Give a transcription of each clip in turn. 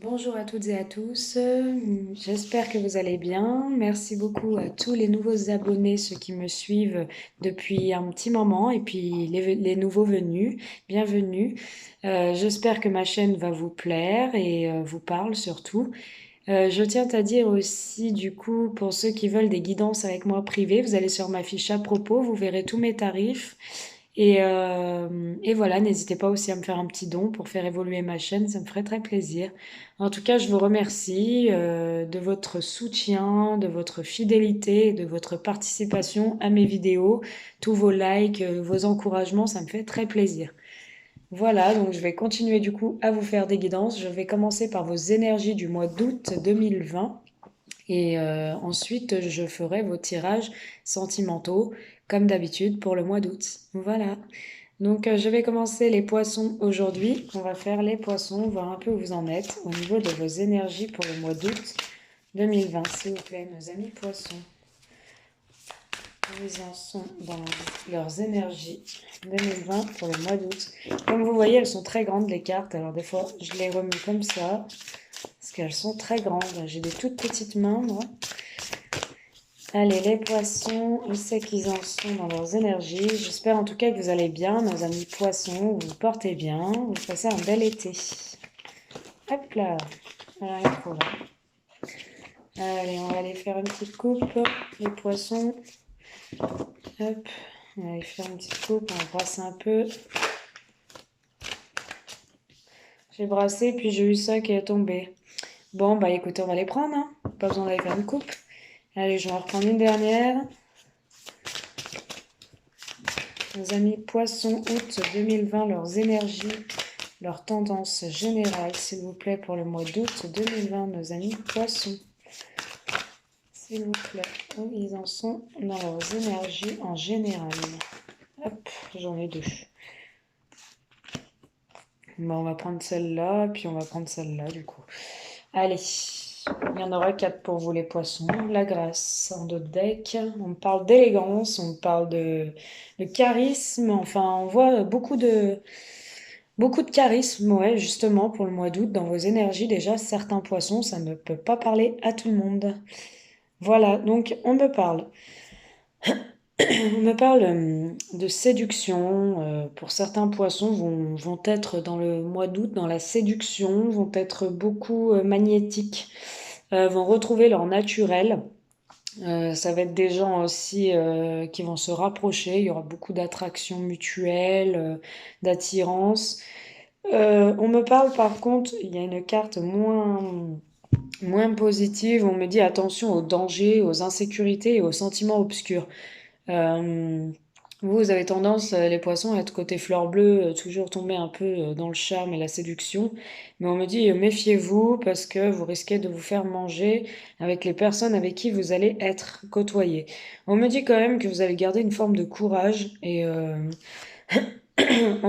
Bonjour à toutes et à tous, j'espère que vous allez bien. Merci beaucoup à tous les nouveaux abonnés, ceux qui me suivent depuis un petit moment, et puis les nouveaux venus, bienvenue. J'espère que ma chaîne va vous plaire et vous parle surtout. Je tiens à dire aussi, du coup, pour ceux qui veulent des guidances avec moi privées, vous allez sur ma fiche à propos, vous verrez tous mes tarifs. Et voilà, n'hésitez pas aussi à me faire un petit don pour faire évoluer ma chaîne, ça me ferait très plaisir. En tout cas, je vous remercie de votre soutien, de votre fidélité, de votre participation à mes vidéos, tous vos likes, vos encouragements, ça me fait très plaisir. Voilà, donc je vais continuer du coup à vous faire des guidances. Je vais commencer par vos énergies du mois d'août 2020 et ensuite je ferai vos tirages sentimentaux comme d'habitude pour le mois d'août. Voilà. Donc je vais commencer les poissons aujourd'hui. On va faire les poissons, voir un peu où vous en êtes au niveau de vos énergies pour le mois d'août 2020. S'il vous plaît, nos amis poissons, où ils en sont dans leurs énergies 2020 pour le mois d'août. Comme vous voyez, elles sont très grandes les cartes. Alors des fois, je les remets comme ça, parce qu'elles sont très grandes. J'ai des toutes petites mains, moi. Allez, les poissons, je sais qu'ils en sont dans leurs énergies. J'espère en tout cas que vous allez bien, nos amis poissons. Vous vous portez bien, vous passez un bel été. Hop là, voilà, il faut là. Allez, on va aller faire une petite coupe, les poissons. Hop, on va aller faire une petite coupe, on va brasser un peu. J'ai brassé, puis j'ai eu ça qui est tombé. Bon, bah écoutez, on va les prendre, hein. Pas besoin d'aller faire une coupe. Allez, je vais en reprendre une dernière. Nos amis poissons, août 2020, leurs énergies, leurs tendances générales, s'il vous plaît, pour le mois d'août 2020, nos amis poissons. S'il vous plaît, où ils en sont dans leurs énergies en général. Hop, j'en ai deux. Bon, on va prendre celle-là, puis on va prendre celle-là, du coup. Allez, il y en aura 4 pour vous, les poissons. La grâce en dos de deck. On parle d'élégance, on parle de charisme. Enfin, on voit beaucoup de charisme, ouais, justement, pour le mois d'août, dans vos énergies. Déjà, certains poissons, ça ne peut pas parler à tout le monde. Voilà, donc on me parle. On me parle de séduction. Pour certains poissons vont être dans le mois d'août dans la séduction, vont être beaucoup magnétiques, vont retrouver leur naturel. Ça va être des gens aussi qui vont se rapprocher. Il y aura beaucoup d'attraction mutuelle, d'attirance. On me parle par contre, il y a une carte moins positive. On me dit attention aux dangers, aux insécurités et aux sentiments obscurs. Euh, vous avez tendance, les poissons, à être côté fleur bleue, toujours tomber un peu dans le charme et la séduction. Mais on me dit, méfiez-vous parce que vous risquez de vous faire manger avec les personnes avec qui vous allez être côtoyé. On me dit quand même que vous allez garder une forme de courage et on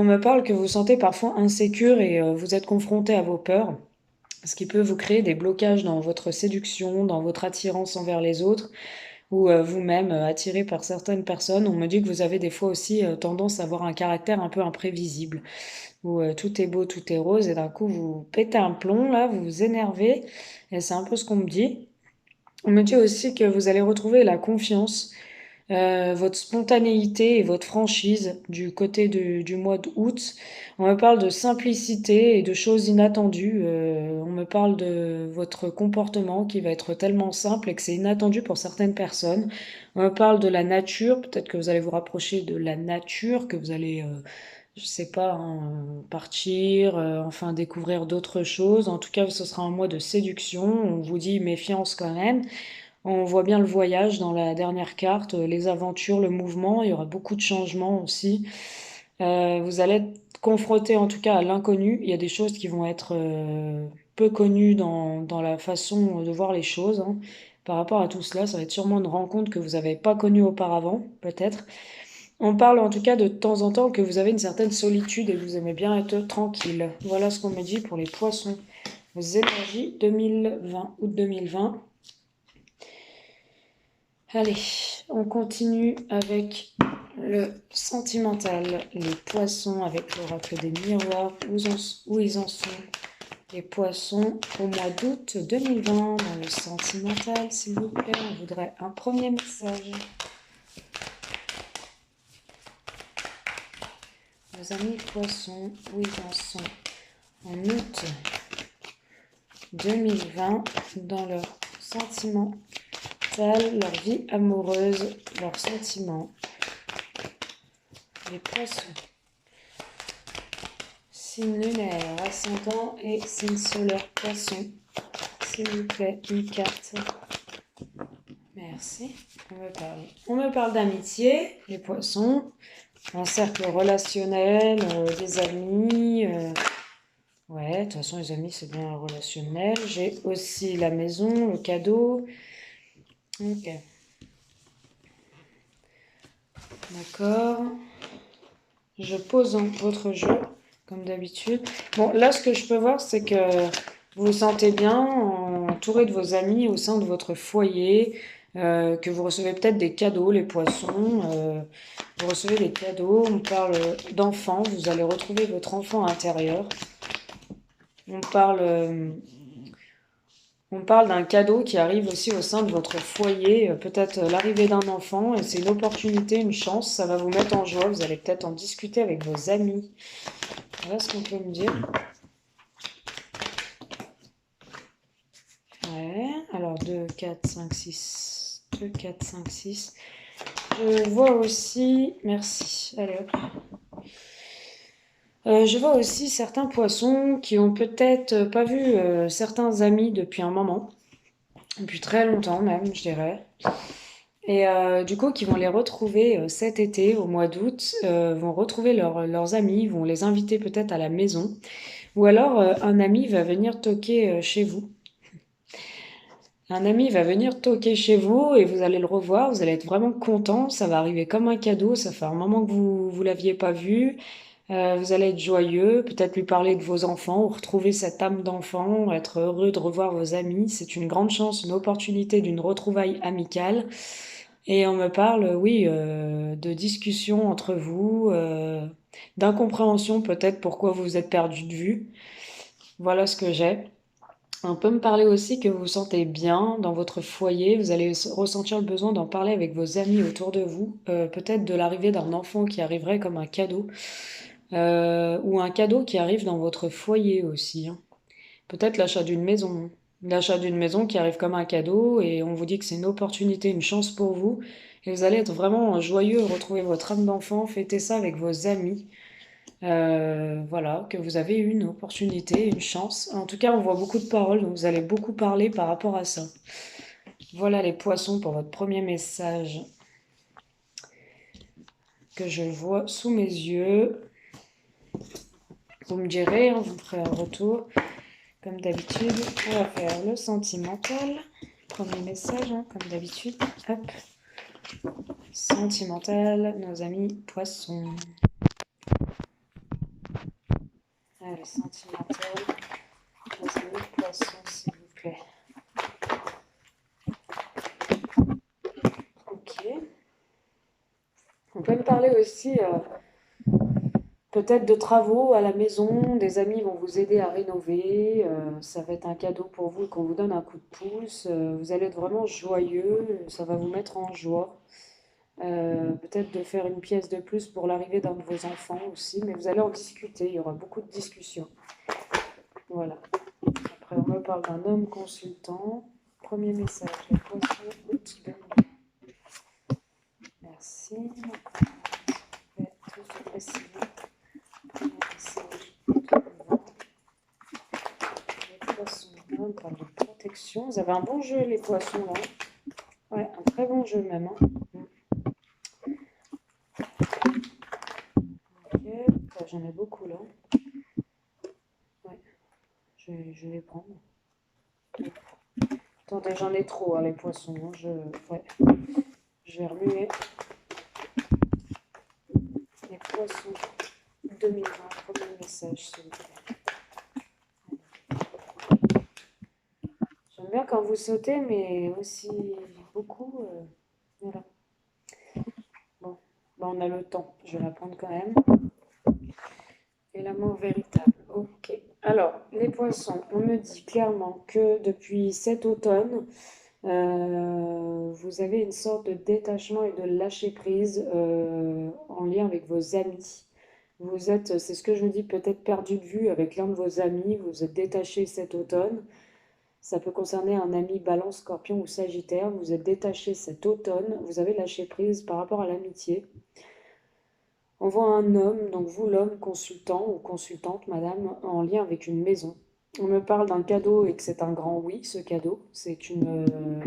me parle que vous vous sentez parfois insécure et vous êtes confronté à vos peurs, ce qui peut vous créer des blocages dans votre séduction, dans votre attirance envers les autres ou vous-même attiré par certaines personnes. On me dit que vous avez des fois aussi tendance à avoir un caractère un peu imprévisible, où tout est beau, tout est rose, et d'un coup vous pétez un plomb, là, vous vous énervez, et c'est un peu ce qu'on me dit. On me dit aussi que vous allez retrouver la confiance, votre spontanéité et votre franchise du côté du mois d'août. On me parle de simplicité et de choses inattendues. On me parle de votre comportement qui va être tellement simple et que c'est inattendu pour certaines personnes. On me parle de la nature. Peut-être que vous allez vous rapprocher de la nature, que vous allez, je sais pas, hein, partir, enfin découvrir d'autres choses. En tout cas, ce sera un mois de séduction. On vous dit méfiance quand même. On voit bien le voyage dans la dernière carte, les aventures, le mouvement. Il y aura beaucoup de changements aussi. Vous allez être confronté en tout cas à l'inconnu. Il y a des choses qui vont être peu connues dans la façon de voir les choses, hein. Par rapport à tout cela, ça va être sûrement une rencontre que vous n'avez pas connue auparavant, peut-être. On parle en tout cas de temps en temps que vous avez une certaine solitude et que vous aimez bien être tranquille. Voilà ce qu'on me dit pour les poissons. Vos énergies 2020, août 2020. Allez, on continue avec le sentimental, les poissons avec l'oracle des miroirs, où ils en sont Les poissons au mois d'août 2020, dans le sentimental, s'il vous plaît. On voudrait un premier message. Nos amis poissons, où ils en sont en août 2020, dans leur sentimental, leur vie amoureuse, leurs sentiments. Les poissons. Signe lunaire, ascendant et signe solaire poisson. S'il vous plaît, une carte. Merci. On me parle d'amitié, les poissons, un cercle relationnel, des amis. Ouais, de toute façon, les amis, c'est bien relationnel. J'ai aussi la maison, le cadeau. Ok. D'accord. Je pose votre jeu, comme d'habitude. Bon, là, ce que je peux voir, c'est que vous vous sentez bien entouré de vos amis au sein de votre foyer, que vous recevez peut-être des cadeaux, les poissons. Vous recevez des cadeaux, on parle d'enfants, vous allez retrouver votre enfant intérieur. On parle d'un cadeau qui arrive aussi au sein de votre foyer, peut-être l'arrivée d'un enfant, et c'est une opportunité, une chance, ça va vous mettre en joie, vous allez peut-être en discuter avec vos amis. Voilà ce qu'on peut me dire. Ouais, alors 2, 4, 5, 6. 2, 4, 5, 6. Je vois aussi... Merci. Allez hop. Je vois aussi certains poissons qui ont peut-être pas vu certains amis depuis un moment. Depuis très longtemps même, je dirais. Et du coup, qui vont les retrouver cet été, au mois d'août, vont retrouver leurs amis, vont les inviter peut-être à la maison. Ou alors, un ami va venir toquer chez vous. Un ami va venir toquer chez vous et vous allez le revoir, vous allez être vraiment content, ça va arriver comme un cadeau, ça fait un moment que vous l'aviez pas vu, vous allez être joyeux, peut-être lui parler de vos enfants, ou retrouver cette âme d'enfant, être heureux de revoir vos amis, c'est une grande chance, une opportunité d'une retrouvaille amicale. Et on me parle, oui, de discussions entre vous, d'incompréhension peut-être pourquoi vous vous êtes perdu de vue. Voilà ce que j'ai. On peut me parler aussi que vous vous sentez bien dans votre foyer, vous allez ressentir le besoin d'en parler avec vos amis autour de vous, peut-être de l'arrivée d'un enfant qui arriverait comme un cadeau, ou un cadeau qui arrive dans votre foyer aussi, hein. Peut-être l'achat d'une maison qui arrive comme un cadeau et on vous dit que c'est une opportunité, une chance pour vous, et vous allez être vraiment joyeux, retrouver votre âme d'enfant, fêter ça avec vos amis. Voilà, que vous avez eu une opportunité, une chance. En tout cas, on voit beaucoup de paroles, donc vous allez beaucoup parler par rapport à ça. Voilà les poissons pour votre premier message que je vois sous mes yeux. Vous me direz, hein, vous me ferez un retour. Comme d'habitude, on va faire le sentimental. Premier message, hein, comme d'habitude. Hop. Sentimental, nos amis poissons. Allez, sentimental, nos amis poissons, s'il vous plaît. Ok. On peut me parler aussi peut-être de travaux à la maison, des amis vont vous aider à rénover, ça va être un cadeau pour vous qu'on vous donne un coup de pouce, vous allez être vraiment joyeux, ça va vous mettre en joie. Peut-être de faire une pièce de plus pour l'arrivée d'un de vos enfants aussi, mais vous allez en discuter, il y aura beaucoup de discussions. Voilà. Après, on me parle d'un homme consultant. Premier message, les poissons, août 2020. Merci. Je vais tout préciser. Premier message, août 2020. Les poissons, on parle de protection. Vous avez un bon jeu, les poissons, là. Ouais, un très bon jeu même, hein. Ok, j'en ai beaucoup là. Ouais, je vais prendre. Attendez, j'en ai trop, hein, les poissons, hein. Ouais. Je vais remuer. Les poissons 2020, premier message, s'il vous plaît. J'aime bien quand vous sautez, mais aussi beaucoup. Voilà. Bon, bah, on a le temps. Je vais la prendre quand même. Et l'amour véritable. Ok. Alors, les poissons, on me dit clairement que depuis cet automne, vous avez une sorte de détachement et de lâcher prise en lien avec vos amis. Vous êtes, c'est ce que je vous dis, peut-être perdu de vue avec l'un de vos amis, vous êtes détaché cet automne. Ça peut concerner un ami Balance, Scorpion ou Sagittaire. Vous êtes détaché cet automne, vous avez lâché prise par rapport à l'amitié. On voit un homme, donc vous l'homme consultant ou consultante, madame, en lien avec une maison. On me parle d'un cadeau et que c'est un grand oui, ce cadeau. C'est une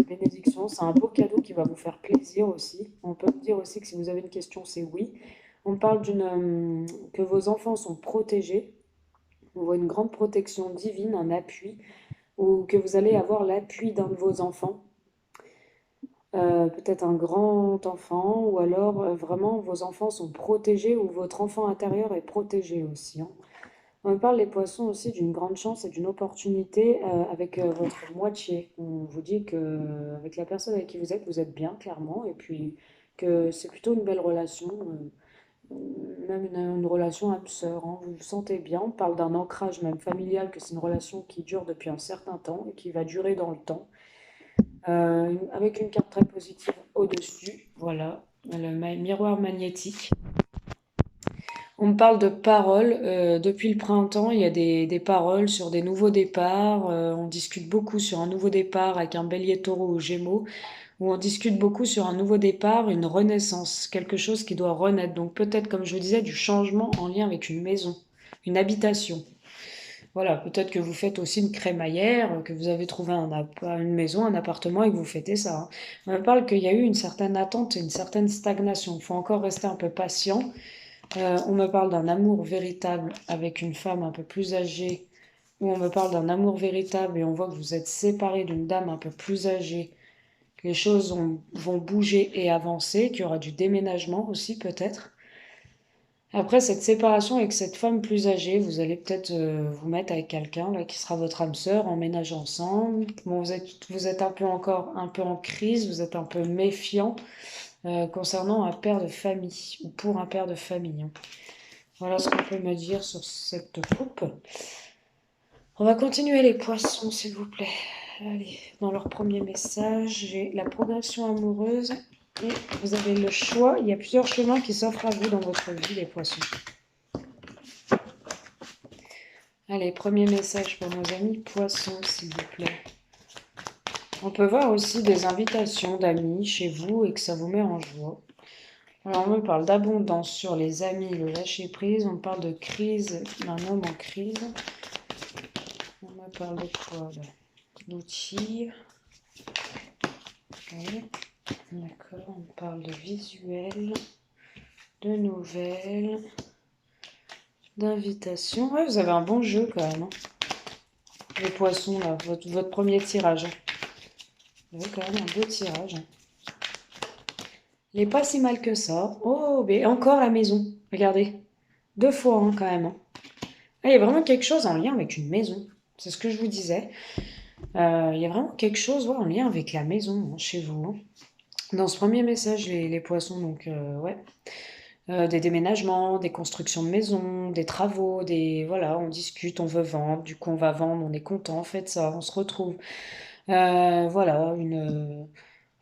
bénédiction, c'est un beau cadeau qui va vous faire plaisir aussi. On peut me dire aussi que si vous avez une question, c'est oui. On me parle que vos enfants sont protégés. On voit une grande protection divine, un appui, ou que vous allez avoir l'appui d'un de vos enfants. Peut-être un grand enfant, ou alors vraiment vos enfants sont protégés, ou votre enfant intérieur est protégé aussi, hein. On me parle les poissons aussi d'une grande chance et d'une opportunité avec votre moitié. On vous dit que avec la personne avec qui vous êtes bien, clairement, et puis que c'est plutôt une belle relation, même une relation âme sœur, hein. Vous vous sentez bien. On parle d'un ancrage même familial, que c'est une relation qui dure depuis un certain temps et qui va durer dans le temps. Avec une carte très positive au-dessus, voilà, le miroir magnétique. On me parle de paroles. Depuis le printemps, il y a des paroles sur des nouveaux départs. On discute beaucoup sur un nouveau départ avec un bélier taureau ou gémeaux, où on discute beaucoup sur un nouveau départ, une renaissance, quelque chose qui doit renaître. Donc peut-être, comme je vous disais, du changement en lien avec une maison, une habitation. Voilà, peut-être que vous faites aussi une crémaillère, que vous avez trouvé une maison, un appartement et que vous fêtez ça, hein. On me parle qu'il y a eu une certaine attente et une certaine stagnation. Il faut encore rester un peu patient. On me parle d'un amour véritable avec une femme un peu plus âgée, ou on me parle d'un amour véritable et on voit que vous êtes séparé d'une dame un peu plus âgée, que les choses vont bouger et avancer, qu'il y aura du déménagement aussi peut-être. Après cette séparation avec cette femme plus âgée, vous allez peut-être vous mettre avec quelqu'un là qui sera votre âme sœur, emménager ensemble. Bon, vous êtes un peu encore un peu en crise, vous êtes un peu méfiant concernant un père de famille ou pour un père de famille, hein. Voilà ce qu'on peut me dire sur cette coupe. On va continuer les poissons, s'il vous plaît. Allez, dans leur premier message, j'ai la progression amoureuse et vous avez le choix. Il y a plusieurs chemins qui s'offrent à vous dans votre vie, les poissons. Allez, premier message pour nos amis poissons, s'il vous plaît. On peut voir aussi des invitations d'amis chez vous et que ça vous met en joie. Alors, on me parle d'abondance sur les amis, le lâcher prise. On parle de crise, d'un homme en crise. On me parle de quoi là? D'outils. Okay. D'accord, on parle de visuel, de nouvelles, d'invitations. Ouais, vous avez un bon jeu quand même, hein. Les poissons, là, votre premier tirage. Vous avez quand même un beau tirage, hein. Il n'est pas si mal que ça. Oh, mais encore la maison. Regardez. Deux fois, hein, quand même, hein. Ah, il y a vraiment quelque chose en lien avec une maison. C'est ce que je vous disais. Il y a vraiment quelque chose, ouais, en lien avec la maison, hein, chez vous, hein. Dans ce premier message, les poissons, donc, ouais. Des déménagements, des constructions de maisons, des travaux, voilà, on discute, on veut vendre, du coup on va vendre, on est content, faites ça, on se retrouve. Voilà, une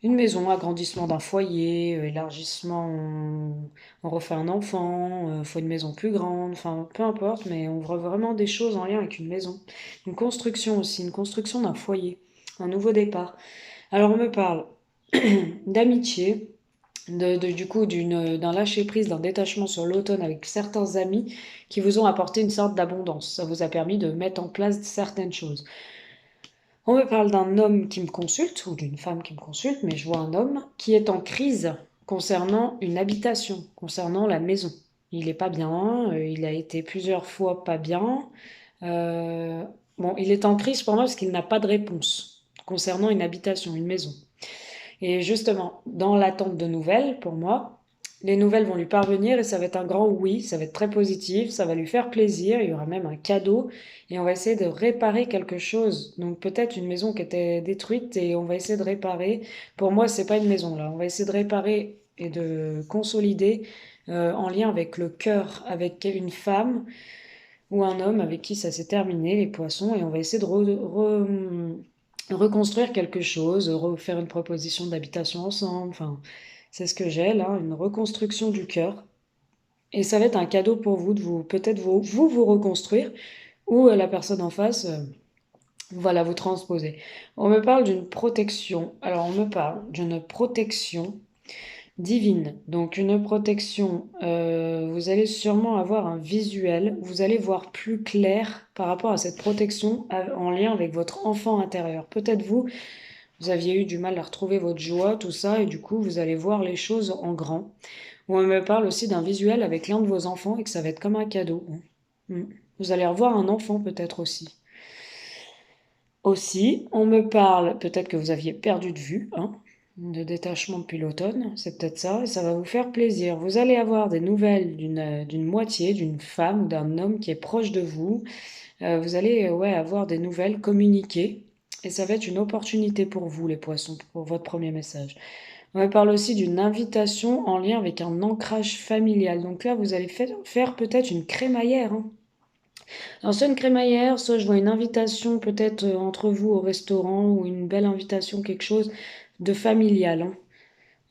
maison, agrandissement d'un foyer, élargissement, on refait un enfant, faut une maison plus grande, enfin peu importe, mais on voit vraiment des choses en lien avec une maison. Une construction aussi, une construction d'un foyer, un nouveau départ. Alors on me parle d'amitié, du coup d'un lâcher-prise, d'un détachement sur l'automne avec certains amis qui vous ont apporté une sorte d'abondance. Ça vous a permis de mettre en place certaines choses. On me parle d'un homme qui me consulte, ou d'une femme qui me consulte, mais je vois un homme qui est en crise concernant une habitation, concernant la maison. Il n'est pas bien, il a été plusieurs fois pas bien. Euh, bon, il est en crise pour moi parce qu'il n'a pas de réponse concernant une habitation, une maison. Et justement, dans l'attente de nouvelles, pour moi, les nouvelles vont lui parvenir et ça va être un grand oui, ça va être très positif, ça va lui faire plaisir, il y aura même un cadeau et on va essayer de réparer quelque chose. Donc peut-être une maison qui était détruite et on va essayer de réparer. Pour moi, c'est pas une maison là, on va essayer de réparer et de consolider en lien avec le cœur, avec une femme. ou un homme avec qui ça s'est terminé, les poissons, et on va essayer de reconstruire quelque chose, refaire une proposition d'habitation ensemble. Enfin, c'est ce que j'ai là, une reconstruction du cœur. Et ça va être un cadeau pour vous de vous peut-être vous reconstruire ou la personne en face, voilà, vous transposer. On me parle d'une protection. Alors, on me parle d'une protection divine. Donc, une protection, vous allez sûrement avoir un visuel, vous allez voir plus clair par rapport à cette protection en lien avec votre enfant intérieur. Peut-être vous aviez eu du mal à retrouver votre joie, tout ça, et du coup, vous allez voir les choses en grand. On me parle aussi d'un visuel avec l'un de vos enfants et que ça va être comme un cadeau. Mm. Vous allez revoir un enfant peut-être aussi. Aussi, on me parle, peut-être que vous aviez perdu de vue, hein, de détachement depuis l'automne, c'est peut-être ça, et ça va vous faire plaisir. Vous allez avoir des nouvelles d'une moitié, d'une femme ou d'un homme qui est proche de vous. Vous allez ouais, avoir des nouvelles communiquées, et ça va être une opportunité pour vous, les poissons, pour votre premier message. On me parle aussi d'une invitation en lien avec un ancrage familial. Donc là, vous allez faire peut-être une crémaillère, hein. Alors, soit une crémaillère, soit je vois une invitation peut-être entre vous au restaurant ou une belle invitation, quelque chose de familial, hein.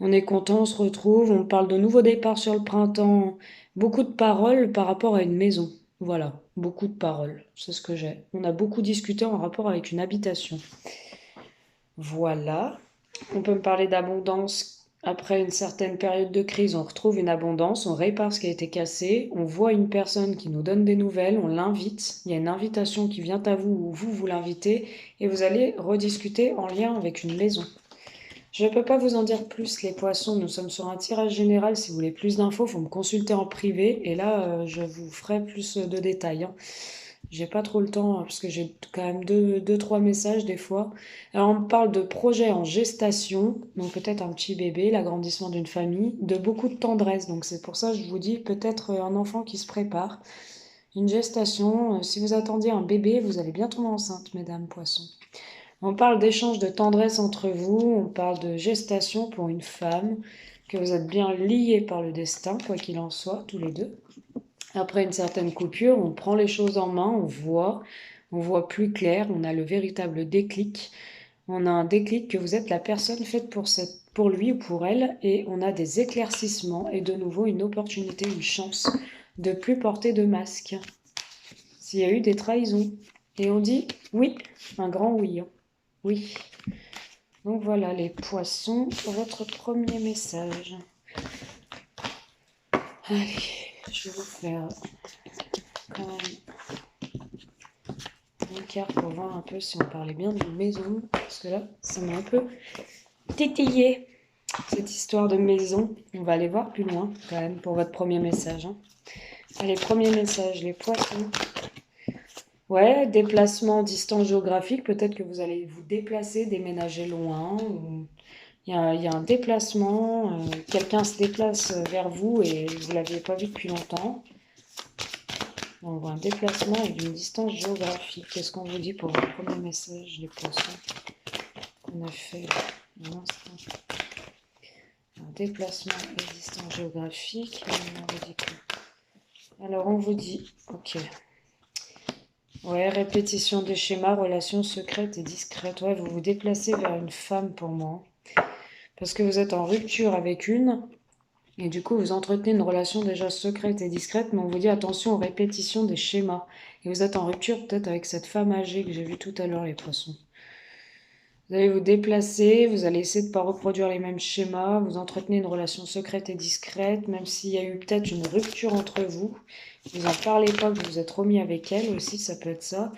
On est content, on se retrouve, on parle de nouveaux départs sur le printemps, beaucoup de paroles par rapport à une maison. Voilà, beaucoup de paroles, c'est ce que j'ai. On a beaucoup discuté en rapport avec une habitation. Voilà. On peut me parler d'abondance. Après une certaine période de crise, on retrouve une abondance, on répare ce qui a été cassé, on voit une personne qui nous donne des nouvelles, on l'invite, il y a une invitation qui vient à vous ou vous l'invitez et vous allez rediscuter en lien avec une maison. Je ne peux pas vous en dire plus, les poissons, nous sommes sur un tirage général, si vous voulez plus d'infos, il faut me consulter en privé et là, je vous ferai plus de détails, hein. J'ai pas trop le temps, parce que j'ai quand même trois messages des fois. Alors, on me parle de projets en gestation, donc peut-être un petit bébé, l'agrandissement d'une famille, de beaucoup de tendresse. Donc, c'est pour ça que je vous dis peut-être un enfant qui se prépare. Une gestation, si vous attendiez un bébé, vous allez bien tomber enceinte, mesdames poissons. On parle d'échange de tendresse entre vous, on parle de gestation pour une femme, que vous êtes bien liés par le destin, quoi qu'il en soit, tous les deux. Après une certaine coupure, on prend les choses en main, on voit plus clair, on a le véritable déclic. On a un déclic que vous êtes la personne faite pour lui ou pour elle, et on a des éclaircissements et de nouveau une opportunité, une chance de plus porter de masque. S'il y a eu des trahisons. Et on dit oui, un grand oui, hein. Oui. Donc voilà les poissons, votre premier message. Allez, je vais vous faire quand même une carte pour voir un peu si on parlait bien d'une maison, parce que là, ça m'a un peu tétillé, cette histoire de maison. On va aller voir plus loin, quand même, pour votre premier message, hein. Allez, premier message, les poissons. Ouais, déplacement, distance géographique, peut-être que vous allez vous déplacer, déménager loin, ou il y a un déplacement, quelqu'un se déplace vers vous et vous ne l'aviez pas vu depuis longtemps. On voit un déplacement et une distance géographique. Qu'est-ce qu'on vous dit pour le premier message, les poissons qu'on a fait à l'instant? Un déplacement et distance géographique. On vous dit quoi? Alors, on vous dit, ok. Ouais, répétition des schémas, relations secrètes et discrètes. Ouais, vous vous déplacez vers une femme pour moi. Parce que vous êtes en rupture avec une. Et du coup, vous entretenez une relation déjà secrète et discrète, mais on vous dit attention aux répétitions des schémas. Et vous êtes en rupture peut-être avec cette femme âgée que j'ai vue tout à l'heure, les poissons. Vous allez vous déplacer, vous allez essayer de ne pas reproduire les mêmes schémas, vous entretenez une relation secrète et discrète, même s'il y a eu peut-être une rupture entre vous. Vous n'en parlez pas, que vous vous êtes remis avec elle aussi, ça peut être ça.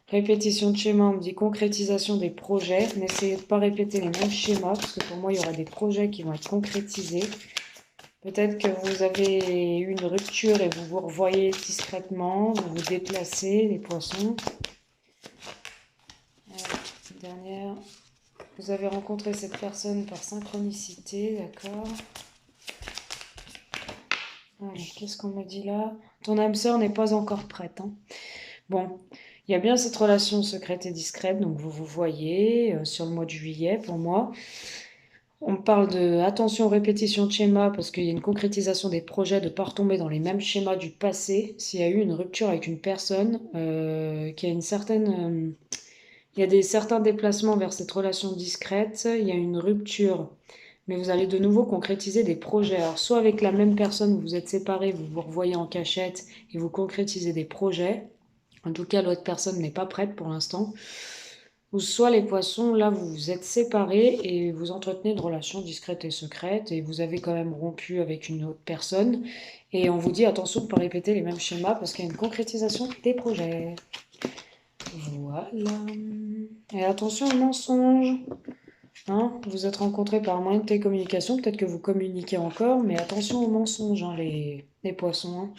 Répétition de schémas, on me dit concrétisation des projets. N'essayez de ne pas répéter les mêmes schémas, parce que pour moi, il y aura des projets qui vont être concrétisés. Peut-être que vous avez eu une rupture et vous vous revoyez discrètement, vous vous déplacez, les poissons. Dernière. Vous avez rencontré cette personne par synchronicité, d'accord. Allez, qu'est-ce qu'on me dit là? Ton âme sœur n'est pas encore prête, hein. Bon, il y a bien cette relation secrète et discrète, donc vous vous voyez sur le mois de juillet pour moi. On parle de attention aux répétitions de schémas parce qu'il y a une concrétisation des projets, de ne pas retomber dans les mêmes schémas du passé. S'il y a eu une rupture avec une personne, qui a une certaine, il y a certains déplacements vers cette relation discrète, il y a une rupture, mais vous allez de nouveau concrétiser des projets. Alors, soit avec la même personne, vous vous êtes séparés, vous vous revoyez en cachette et vous concrétisez des projets. En tout cas, l'autre personne n'est pas prête pour l'instant. Ou soit les poissons, là, vous vous êtes séparés et vous entretenez une relation discrète et secrète et vous avez quand même rompu avec une autre personne. Et on vous dit attention de ne pas répéter les mêmes schémas parce qu'il y a une concrétisation des projets. Voilà. Et attention aux mensonges. Hein, vous êtes rencontrés par un moyen de télécommunication, peut-être que vous communiquez encore, mais attention aux mensonges, hein, les poissons. Hein.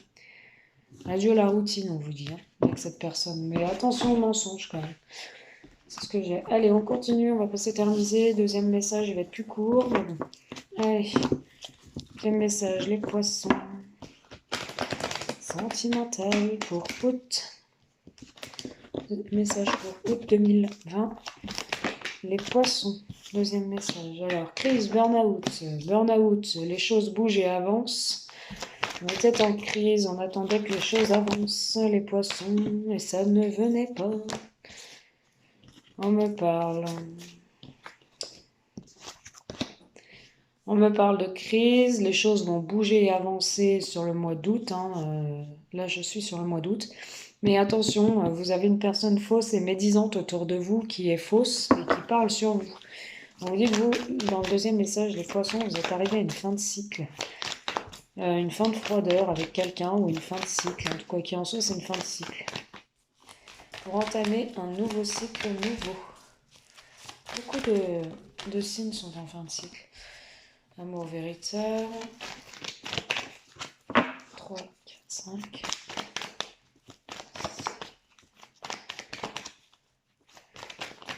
Adieu la routine, on vous dit, hein, avec cette personne. Mais attention aux mensonges quand même. C'est ce que j'ai. Allez, on continue, on va pas s'éterniser. Deuxième message, il va être plus court, mais bon. Allez, deuxième message, les poissons. Sentimental pour août. Message pour août 2020. Les poissons. Deuxième message. Alors, crise, burn-out. Burn-out, les choses bougent et avancent. On était en crise, on attendait que les choses avancent. Les poissons, et ça ne venait pas. On me parle. On me parle de crise, les choses vont bouger et avancer sur le mois d'août. Hein, là, je suis sur le mois d'août. Mais attention, vous avez une personne fausse et médisante autour de vous qui est fausse et qui parle sur vous. On vous dit que vous, dans le deuxième message, les poissons, vous êtes arrivé à une fin de cycle. Une fin de froideur avec quelqu'un ou une fin de cycle. En tout cas, qui en soit, c'est une fin de cycle. Pour entamer un nouveau cycle nouveau. Beaucoup de signes sont en fin de cycle. Amour véritable. 3, 4, 5.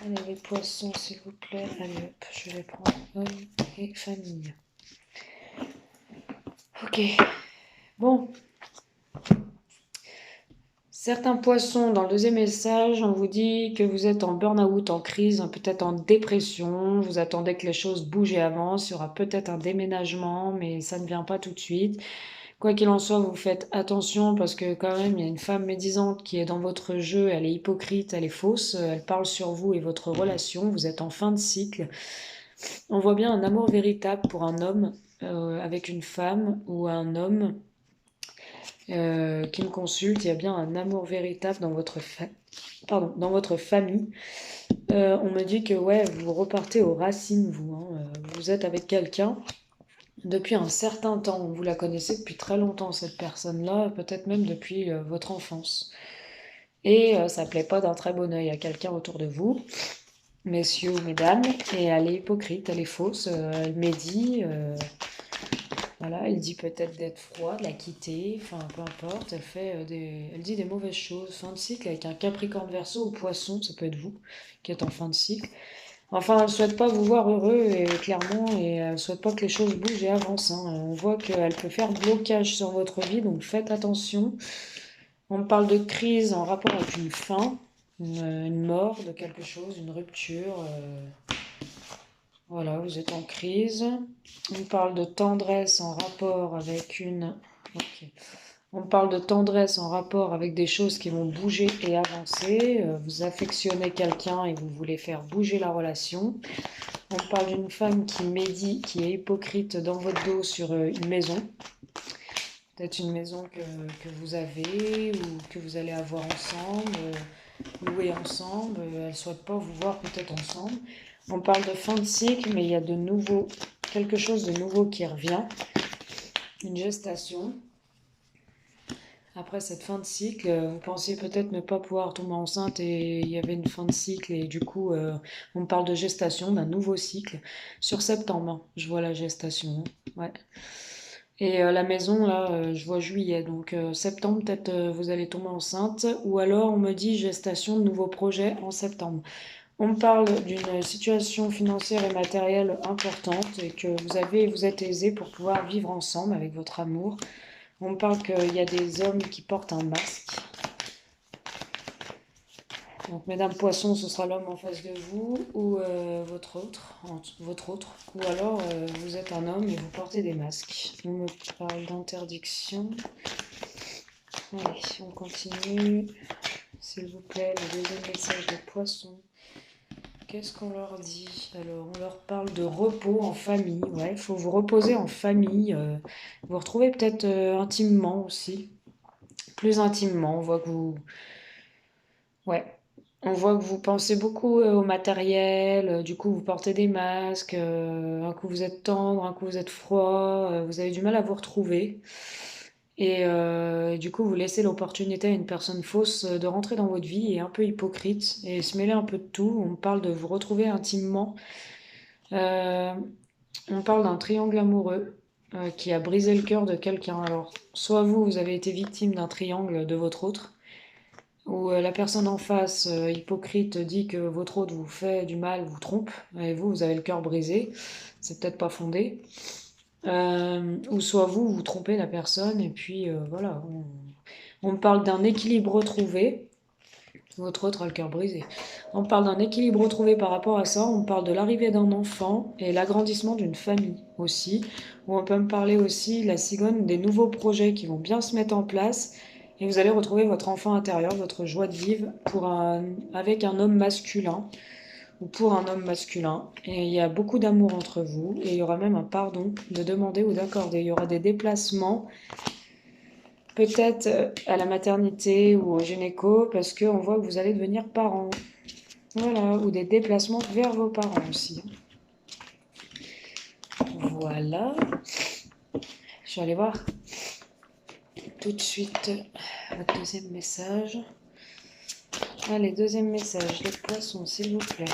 Allez, les poissons, s'il vous plaît. Allez, hop, je vais prendre homme et famille. Ok. Bon. Certains poissons, dans le deuxième message, on vous dit que vous êtes en burn-out, en crise, peut-être en dépression, vous attendez que les choses bougent et avancent, il y aura peut-être un déménagement, mais ça ne vient pas tout de suite. Quoi qu'il en soit, vous faites attention parce que quand même, il y a une femme médisante qui est dans votre jeu, elle est hypocrite, elle est fausse, elle parle sur vous et votre relation, vous êtes en fin de cycle. On voit bien un amour véritable pour un homme avec une femme ou un homme qui me consulte, il y a bien un amour véritable dans votre, dans votre famille. On me dit que ouais, vous repartez aux racines, vous. Hein. Vous êtes avec quelqu'un depuis un certain temps. Vous la connaissez depuis très longtemps, cette personne-là, peut-être même depuis votre enfance. Et ça plaît pas d'un très bon œil à quelqu'un autour de vous, messieurs ou mesdames, et elle est hypocrite, elle est fausse, elle médit. Voilà, elle dit peut-être d'être froide, de la quitter, enfin peu importe, elle dit des mauvaises choses. Fin de cycle avec un Capricorne Verseau ou Poisson, ça peut être vous qui êtes en fin de cycle. Enfin, elle ne souhaite pas vous voir heureux, et, clairement, et elle ne souhaite pas que les choses bougent et avancent. Hein. On voit qu'elle peut faire blocage sur votre vie, donc faites attention. On me parle de crise en rapport avec une fin, une mort de quelque chose, une rupture. Voilà, vous êtes en crise. On parle de tendresse en rapport avec une... Ok. On parle de tendresse en rapport avec des choses qui vont bouger et avancer. Vous affectionnez quelqu'un et vous voulez faire bouger la relation. On parle d'une femme qui médit, qui est hypocrite dans votre dos sur une maison. Peut-être une maison que vous avez ou que vous allez avoir ensemble, louer ensemble. Elle ne souhaite pas vous voir peut-être ensemble. On parle de fin de cycle, mais il y a de nouveau, quelque chose de nouveau qui revient. Une gestation. Après cette fin de cycle, vous pensiez peut-être ne pas pouvoir tomber enceinte et il y avait une fin de cycle et du coup, on parle de gestation, d'un nouveau cycle sur septembre. Hein. Je vois la gestation. Ouais. Et la maison, là, je vois juillet. Donc septembre, peut-être vous allez tomber enceinte. Ou alors on me dit gestation de nouveaux projets en septembre. On me parle d'une situation financière et matérielle importante et que vous êtes aisé pour pouvoir vivre ensemble avec votre amour. On me parle qu'il y a des hommes qui portent un masque. Donc, Mesdames Poisson, ce sera l'homme en face de vous ou votre autre. Ou alors, vous êtes un homme et vous portez des masques. On me parle d'interdiction. Allez, on continue. S'il vous plaît, le deuxième message des Poissons. Qu'est-ce qu'on leur dit? Alors, on leur parle de repos en famille. Ouais, il faut vous reposer en famille. Vous retrouvez peut-être intimement aussi. Plus intimement, on voit que vous... Ouais. On voit que vous pensez beaucoup au matériel, du coup vous portez des masques, un coup vous êtes tendre, un coup vous êtes froid, vous avez du mal à vous retrouver. Et du coup vous laissez l'opportunité à une personne fausse de rentrer dans votre vie et un peu hypocrite et se mêler un peu de tout. On parle de vous retrouver intimement. Euh, on parle d'un triangle amoureux qui a brisé le cœur de quelqu'un. Alors soit vous, vous avez été victime d'un triangle de votre autre, où la personne en face, hypocrite, dit que votre autre vous fait du mal, vous trompe, et vous, vous avez le cœur brisé, c'est peut-être pas fondé. Ou soit vous, vous trompez la personne, et puis voilà, on parle d'un équilibre retrouvé, votre autre a le cœur brisé. On parle d'un équilibre retrouvé par rapport à ça, on parle de l'arrivée d'un enfant et l'agrandissement d'une famille aussi, où on peut me parler aussi, la cigogne, des nouveaux projets qui vont bien se mettre en place, et vous allez retrouver votre enfant intérieur, votre joie de vivre avec un homme masculin, ou pour un homme masculin, et il y a beaucoup d'amour entre vous, et il y aura même un pardon de demander ou d'accorder, il y aura des déplacements, peut-être à la maternité ou au gynéco, parce qu'on voit que vous allez devenir parent. Voilà, ou des déplacements vers vos parents aussi. Voilà. Je vais aller voir tout de suite votre deuxième message. Allez, deuxième message, les Poissons, s'il vous plaît.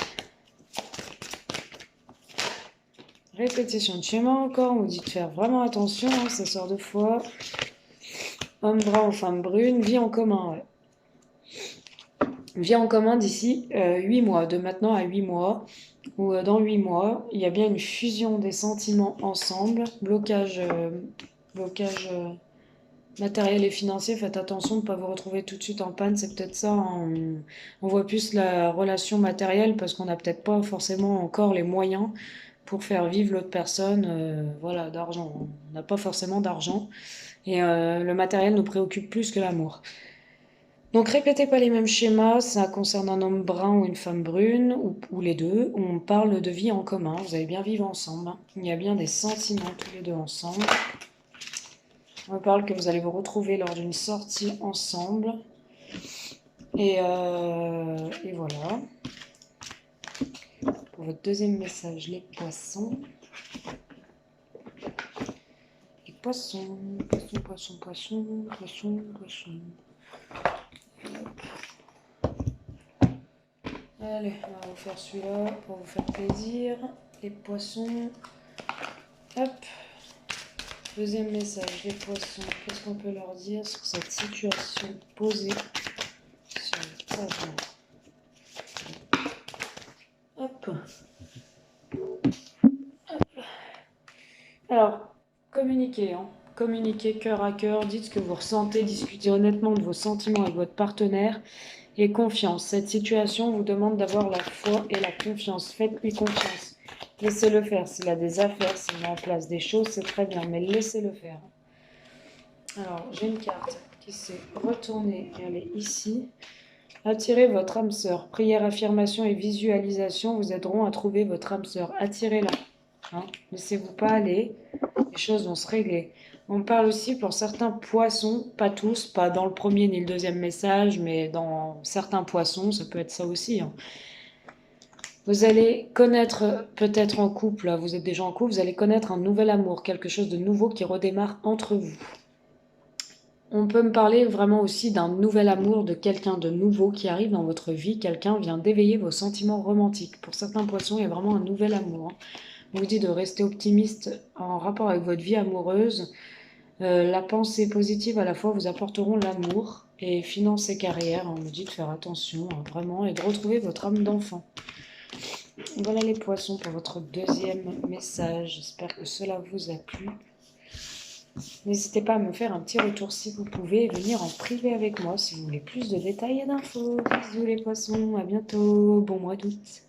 Répétition de schéma encore, on vous dit de faire vraiment attention, hein, ça sort 2 fois. Homme brun ou femme brune, vie en commun, ouais. Vie en commun d'ici 8 mois, de maintenant à 8 mois, ou dans 8 mois, il y a bien une fusion des sentiments ensemble, blocage matériel et financier, faites attention de ne pas vous retrouver tout de suite en panne, c'est peut-être ça, hein. On voit plus la relation matérielle parce qu'on n'a peut-être pas forcément encore les moyens pour faire vivre l'autre personne, voilà, d'argent. On n'a pas forcément d'argent et le matériel nous préoccupe plus que l'amour. Donc répétez pas les mêmes schémas, ça concerne un homme brun ou une femme brune, ou les deux. On parle de vie en commun, vous allez bien vivre ensemble. Il y a bien des sentiments tous les deux ensemble. On parle que vous allez vous retrouver lors d'une sortie ensemble. Et voilà. Pour votre deuxième message, les Poissons. Les Poissons, Poissons, Poissons, Poissons, Poissons, Poissons. Allez, on va vous faire celui-là pour vous faire plaisir. Les Poissons. Hop. Deuxième message, les Poissons. Qu'est-ce qu'on peut leur dire sur cette situation posée sur le tableau? Hop. Alors, communiquez, hein. Communiquez cœur à cœur, dites ce que vous ressentez, discutez honnêtement de vos sentiments avec votre partenaire et confiance. Cette situation vous demande d'avoir la foi et la confiance. Faites-lui confiance. Laissez-le faire. S'il a des affaires, s'il met en place des choses, c'est très bien, mais laissez-le faire. Alors, j'ai une carte qui s'est retournée et elle est ici. Attirez votre âme sœur. Prière, affirmation et visualisation vous aideront à trouver votre âme sœur. Attirez-la. Hein, laissez-vous pas aller. Les choses vont se régler. On parle aussi pour certains poissons, pas tous, pas dans le premier ni le deuxième message, mais dans certains poissons, ça peut être ça aussi, hein. Vous allez connaître, peut-être en couple, là, vous êtes déjà en couple, vous allez connaître un nouvel amour, quelque chose de nouveau qui redémarre entre vous. On peut me parler vraiment aussi d'un nouvel amour, de quelqu'un de nouveau qui arrive dans votre vie. Quelqu'un vient d'éveiller vos sentiments romantiques. Pour certains poissons, il y a vraiment un nouvel amour, hein. On vous dit de rester optimiste en rapport avec votre vie amoureuse. La pensée positive à la fois vous apporteront l'amour et finance et carrière. On vous dit de faire attention, hein, vraiment, et de retrouver votre âme d'enfant. Voilà les Poissons pour votre deuxième message. J'espère que cela vous a plu. N'hésitez pas à me faire un petit retour si vous pouvez et venir en privé avec moi si vous voulez plus de détails et d'infos. Bisous les poissons, à bientôt, bon mois d'août.